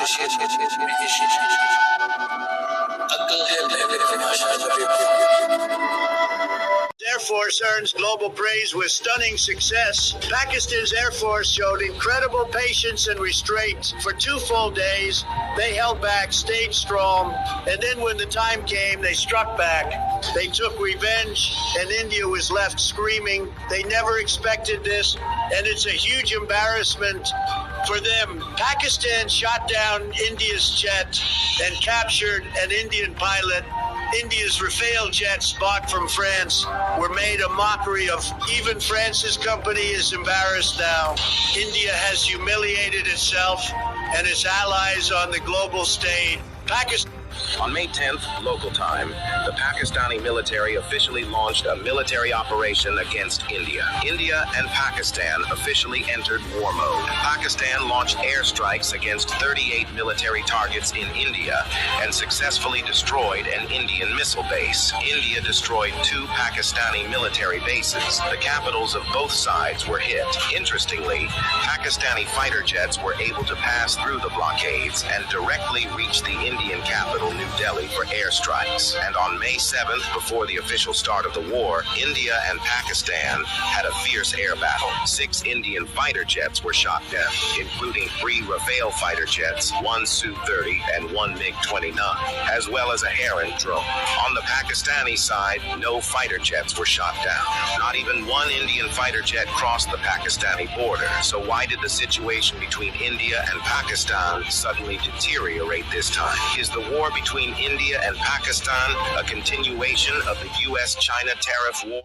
Air Force earns global praise with stunning success. Pakistan's Air Force showed incredible patience and restraint. For 2 full days, they held back, stayed strong, and then when the time came, they struck back. They took revenge, and India was left screaming. They never expected this, and it's a huge embarrassment for them. Pakistan shot down India's jet and captured an Indian pilot. India's Rafale jets bought from France were made a mockery of. Even France's company is embarrassed now. India has humiliated itself and its allies on the global stage. On May 10th, local time, the Pakistani military officially launched a military operation against India. India and Pakistan officially entered war mode. Pakistan launched airstrikes against 38 military targets in India and successfully destroyed an Indian missile base. India destroyed 2 Pakistani military bases. The capitals of both sides were hit. Interestingly, Pakistani fighter jets were able to pass through the blockades and directly reach the Indian capital, New Delhi, for airstrikes. And on May 7th, before the official start of the war, India and Pakistan had a fierce air battle. 6 Indian fighter jets were shot down, including 3 Rafale fighter jets, 1 Su-30, and 1 MiG-29, as well as a Heron drone. On the Pakistani side, no fighter jets were shot down. Not even 1 Indian fighter jet crossed the Pakistani border. So why did the situation between India and Pakistan suddenly deteriorate this time? Is the war between India and Pakistan a continuation of the U.S.-China tariff war?